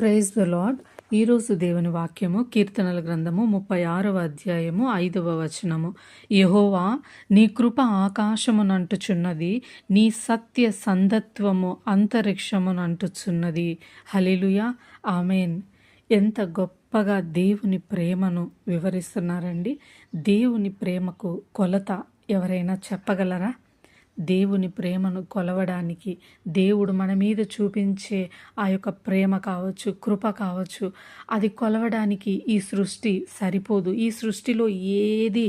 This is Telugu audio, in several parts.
Praise the lord. ఈరోజు దేవుని వాక్యము కీర్తనల గ్రంథము 36వ అధ్యాయము 5వ వచనము. యెహోవా, నీ కృప ఆకాశమునంటుచున్నది, నీ సత్య సంధత్వము అంతరిక్షమునంటుచున్నది. హల్లెలూయా, ఆమేన్. ఎంత గొప్పగా దేవుని ప్రేమను వివరిస్తున్నారండి. దేవుని ప్రేమకు కొలత ఎవరైనా చెప్పగలరా? దేవుని ప్రేమను కొలవడానికి, దేవుడు మన మీద చూపించే ఆ యొక్క ప్రేమ కావచ్చు, కృప కావచ్చు, అది కొలవడానికి ఈ సృష్టి సరిపోదు. ఈ సృష్టిలో ఏది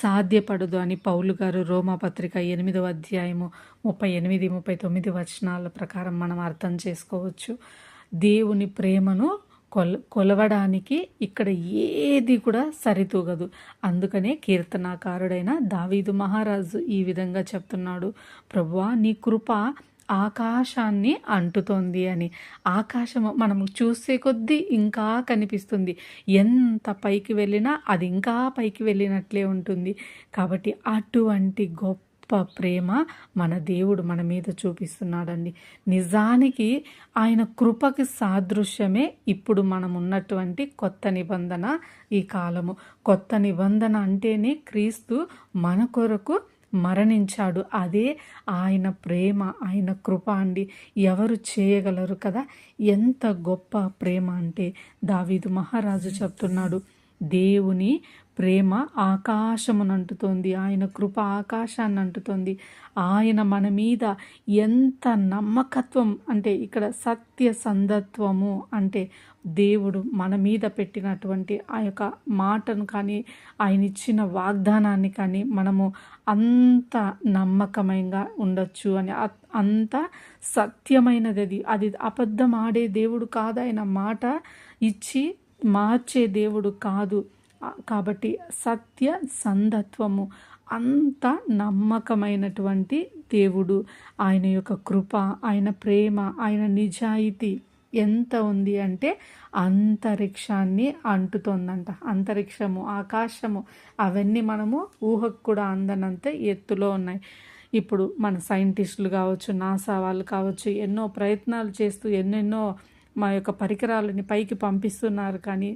సాధ్యపడదు అని పౌలు గారు రోమాపత్రిక 8వ అధ్యాయము 38, 39 వచనాల ప్రకారం మనం అర్థం చేసుకోవచ్చు. దేవుని ప్రేమను కొలవడానికి ఇక్కడ ఏది కూడా సరితూగదు. అందుకనే కీర్తనాకారుడైన దావీదు మహారాజు ఈ విధంగా చెప్తున్నాడు, ప్రభువా, నీ కృప ఆకాశాన్ని అంటుతోంది అని. ఆకాశము మనము చూసే కొద్దీ ఇంకా కనిపిస్తుంది. ఎంత పైకి వెళ్ళినా అది ఇంకా పైకి వెళ్ళినట్లే ఉంటుంది. కాబట్టి అటువంటి గొప్ప ప్రేమ మన దేవుడు మన మీద చూపిస్తున్నాడండి. నిజానికి ఆయన కృపకి సాదృశ్యమే ఇప్పుడు మనం ఉన్నటువంటి కొత్త నిబంధన. ఈ కాలము కొత్త నిబంధన అంటేనే క్రీస్తు మన కొరకు మరణించాడు. అదే ఆయన ప్రేమ, ఆయన కృప అండి. ఎవరు చేయగలరు కదా? ఎంత గొప్ప ప్రేమ అంటే దావీదు మహారాజు చెప్తున్నాడు, దేవుని ప్రేమ ఆకాశమునంటుతోంది, ఆయన కృప ఆకాశాన్ని అంటుతోంది. ఆయన మన మీద ఎంత నమ్మకత్వం అంటే ఇక్కడ సత్య సంధత్వము అంటే దేవుడు మన మీద పెట్టినటువంటి ఆ యొక్క మాటను కానీ, ఆయన ఇచ్చిన వాగ్దానాన్ని కానీ మనము అంత నమ్మకమైనగా ఉండొచ్చు అని, అంత సత్యమైనది అది అబద్ధం ఆడే దేవుడు కాదు. ఆయన మాట ఇచ్చి మార్చే దేవుడు కాదు. కాబట్టి సత్య సంధత్వము, అంత నమ్మకమైనటువంటి దేవుడు. ఆయన యొక్క కృప, ఆయన ప్రేమ, ఆయన నిజాయితీ ఎంత ఉంది అంటే అంతరిక్షాన్ని అంటుతోందంట. అంతరిక్షము, ఆకాశము అవన్నీ మనము ఊహకు కూడా అందనంత ఎత్తులో ఉన్నాయి. ఇప్పుడు మన సైంటిస్టులు కావచ్చు, నాసా వాళ్ళు కావచ్చు, ఎన్నో ప్రయత్నాలు చేస్తూ ఎన్నెన్నో మా యొక్క పరికరాలని పైకి పంపిస్తున్నారు. కానీ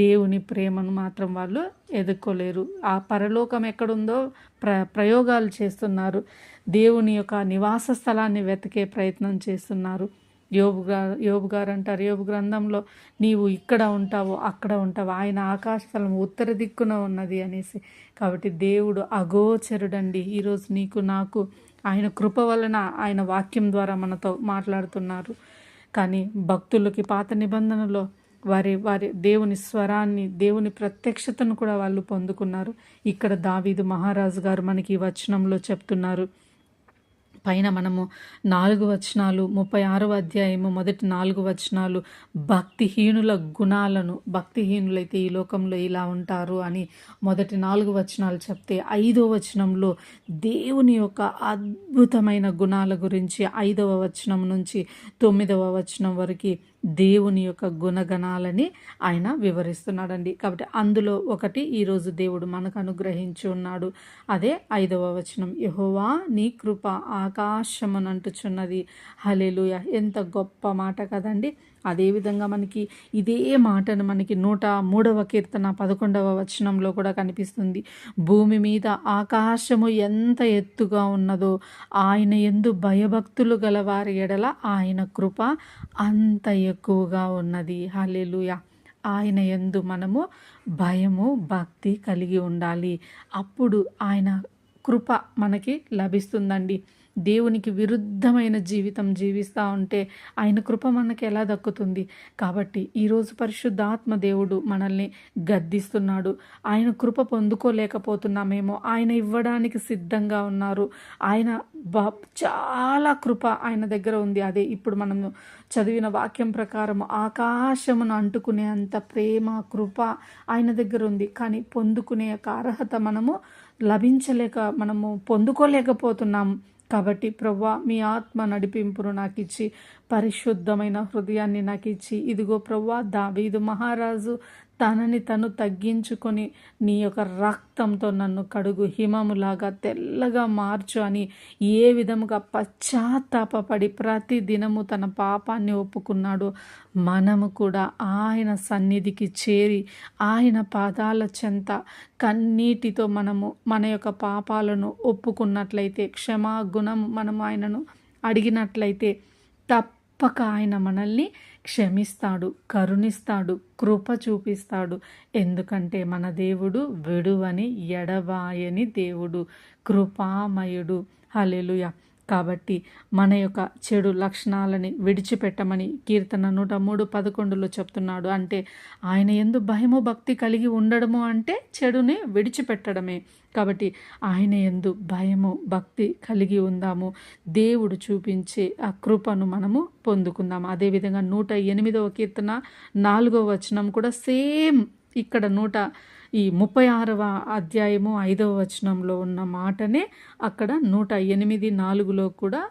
దేవుని ప్రేమను మాత్రం వాళ్ళు ఎదుర్కోలేరు. ఆ పరలోకం ఎక్కడుందో ప్రయోగాలు చేస్తున్నారు. దేవుని యొక్క నివాస స్థలాన్ని వెతికే ప్రయత్నం చేస్తున్నారు. యోబు గారు అంటారు, యోబు గ్రంథంలో, నీవు ఇక్కడ ఉంటావు, అక్కడ ఉంటావు, ఆయన ఆకాశ స్థలం ఉత్తర దిక్కున ఉన్నది అనేసి. కాబట్టి దేవుడు అగోచరుడండి. ఈరోజు నీకు నాకు ఆయన కృప వలన, ఆయన వాక్యం ద్వారా మనతో మాట్లాడుతున్నారు. కానీ భక్తులకి పాత నిబంధనలో వారి దేవుని స్వరాన్ని, దేవుని ప్రత్యక్షతను కూడా వాళ్ళు పొందుకున్నారు. ఇక్కడ దావీదు మహారాజు గారు మనకి ఈ వచనంలో చెప్తున్నారు. పైన మనము 4 వచనాలు, 36వ అధ్యాయము మొదటి 4 వచనాలు భక్తిహీనుల గుణాలను, భక్తిహీనులైతే ఈ లోకంలో ఇలా ఉంటారు అని మొదటి 4 వచనాలు చెప్తే, 5వ వచనంలో దేవుని యొక్క అద్భుతమైన గుణాల గురించి 5వ వచనం నుంచి 9వ వచనం వరకు దేవుని యొక్క గుణగణాలని ఆయన వివరిస్తున్నాడండి. కాబట్టి అందులో ఒకటి ఈరోజు దేవుడు మనకు అనుగ్రహించి ఉన్నాడు. అదే 5వ వచనం, యెహోవా, నీ కృప ఆకాశమునంటుచున్నది. హల్లెలూయా, ఎంత గొప్ప మాట కదండి. అదేవిధంగా మనకి ఇదే మాటను మనకి 103వ కీర్తన 11వ వచనంలో కూడా కనిపిస్తుంది. భూమి మీద ఆకాశము ఎంత ఎత్తుగా ఉన్నదో, ఆయన యందు భయభక్తులు గలవారి ఎడల ఆయన కృప అంత ఎక్కువగా ఉన్నది. హల్లెలూయా. ఆయన యందు మనము భయము, భక్తి కలిగి ఉండాలి. అప్పుడు ఆయన కృప మనకి లభిస్తుందండి. దేవునికి విరుద్ధమైన జీవితం జీవిస్తూ ఉంటే ఆయన కృప మనకి ఎలా దక్కుతుంది? కాబట్టి ఈరోజు పరిశుద్ధాత్మ దేవుడు మనల్ని గద్దిస్తున్నాడు. ఆయన కృప పొందుకోలేకపోతున్నామేమో, ఆయన ఇవ్వడానికి సిద్ధంగా ఉన్నారు. ఆయన చాలా కృప ఆయన దగ్గర ఉంది. అదే ఇప్పుడు మనము చదివిన వాక్యం ప్రకారం ఆకాశమును అంటుకునే అంత ప్రేమ, కృప ఆయన దగ్గర ఉంది. కానీ పొందుకునే యొక్క అర్హత మనము పొందుకోలేకపోతున్నాము. కాబట్టి ప్రభువా, మీ ఆత్మ నడిపింపును నాకు ఇచ్చి, పరిశుద్ధమైన హృదయాన్ని నాకు ఇచ్చి, ఇదిగో ప్రభువా, దావీదు మహారాజు తనని తను తగ్గించుకొని నీ యొక్క రక్తంతో నన్ను కడుగు, హిమములాగా తెల్లగా మార్చు అని ఏ విధముగా పశ్చాత్తాపపడి ప్రతి దినము తన పాపాన్ని ఒప్పుకున్నాడో మనము కూడా ఆయన సన్నిధికి చేరి ఆయన పాదాల చెంత కన్నీటితో మనము మన యొక్క పాపాలను ఒప్పుకున్నట్లయితే, క్షమాగుణం మనం ఆయనను అడిగినట్లయితే తప్పక ఆయన మనల్ని క్షమిస్తాడు, కరుణిస్తాడు, కృప చూపిస్తాడు. ఎందుకంటే మన దేవుడు విడువని ఎడబాయని దేవుడు, కృపామయుడు. హల్లెలూయా. కాబట్టి మన యొక్క చెడు లక్షణాలని విడిచిపెట్టమని కీర్తన 103:11 చెప్తున్నాడు. అంటే ఆయన యందు భయము భక్తి కలిగి ఉండడము అంటే చెడుని విడిచిపెట్టడమే. కాబట్టి ఆయన యందు భయము భక్తి కలిగి ఉందాము. దేవుడు చూపించే ఆ కృపను మనము పొందుకుందాము. అదేవిధంగా 108వ కీర్తన 4వ వచనం కూడా సేమ్ ఇక్కడ 36వ అధ్యాయము 5వ వచనంలో ఉన్న మాటనే అక్కడ 108:4లో కూడా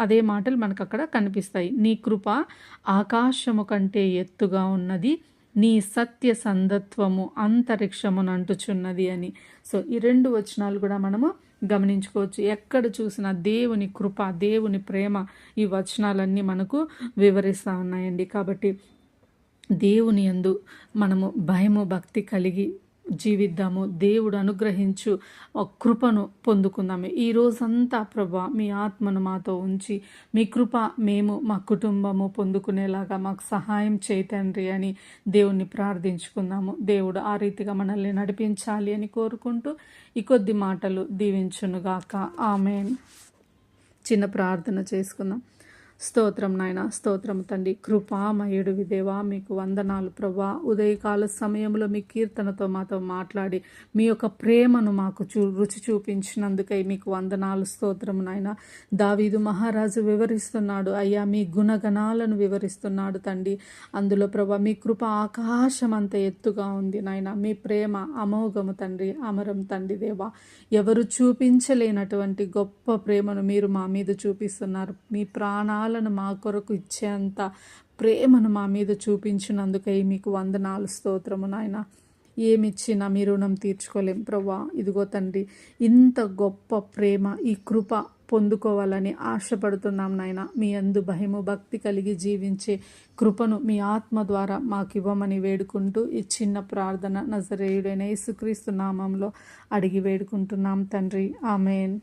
అదే మాటలు మనకు అక్కడ కనిపిస్తాయి. నీ కృప ఆకాశము కంటే ఎత్తుగా ఉన్నది, నీ సత్య సంధత్వము అంతరిక్షమునంటుచున్నది అని. సో ఈ 2 వచనాలు కూడా మనము గమనించుకోవచ్చు. ఎక్కడ చూసినా దేవుని కృప, దేవుని ప్రేమ ఈ వచనాలన్నీ మనకు వివరిస్తూ ఉన్నాయండి. కాబట్టి దేవుని యందు మనము భయము భక్తి కలిగి జీవిద్దాము. దేవుడు అనుగ్రహించు కృపను పొందుకుందాము. ఈ రోజంతా ప్రభా మీ ఆత్మను మాతో ఉంచి మీ కృప మేము మా కుటుంబము పొందుకునేలాగా మాకు సహాయం చేయతండ్రి అని దేవుణ్ణి ప్రార్థించుకుందాము. దేవుడు ఆ రీతిగా మనల్ని నడిపించాలి అని కోరుకుంటూ ఈ కొద్ది మాటలు దీవించునుగాక. ఆమేన్. చిన్న ప్రార్థన చేసుకుందాం. స్తోత్రం నాయన, స్తోత్రం తండ్రి, కృపామయుడు విదేవా మీకు వందనాలు ప్రభా. ఉదయకాల సమయంలో మీ కీర్తనతో మాతో మాట్లాడి మీ యొక్క ప్రేమను మాకు రుచి చూపించినందుకై మీకు వందనాలు, స్తోత్రం నాయన. దావీదు మహారాజు వివరిస్తున్నాడు అయ్యా, మీ గుణగణాలను వివరిస్తున్నాడు తండ్రి. అందులో ప్రభా మీ కృప ఆకాశం అంత ఎత్తుగా ఉంది నాయన. మీ ప్రేమ అమోఘము తండ్రి, అమరం తండ్రి దేవా. ఎవరు చూపించలేనటువంటి గొప్ప ప్రేమను మీరు మా మీద చూపిస్తున్నారు. మీ ప్రాణాలను మా కొరకు ఇచ్చేంత ప్రేమను మా మీద చూపించినందుకై మీకు వందనాలు, స్తోత్రము నాయన. ఏమిచ్చినా మీ రుణం తీర్చుకోలేం ప్రభా. ఇదిగో తండ్రి, ఇంత గొప్ప ప్రేమ, ఈ కృప పొందుకోవాలని ఆశపడుతున్నాం నాయన. మీ యందు భయము భక్తి కలిగి జీవించే కృపను మీ ఆత్మ ద్వారా మాకు ఇవ్వమని వేడుకుంటూ ఈ చిన్న ప్రార్థన నజరేయుడైన యేసుక్రీస్తు నామంలో అడిగి వేడుకుంటున్నాం తండ్రి. ఆమేన్.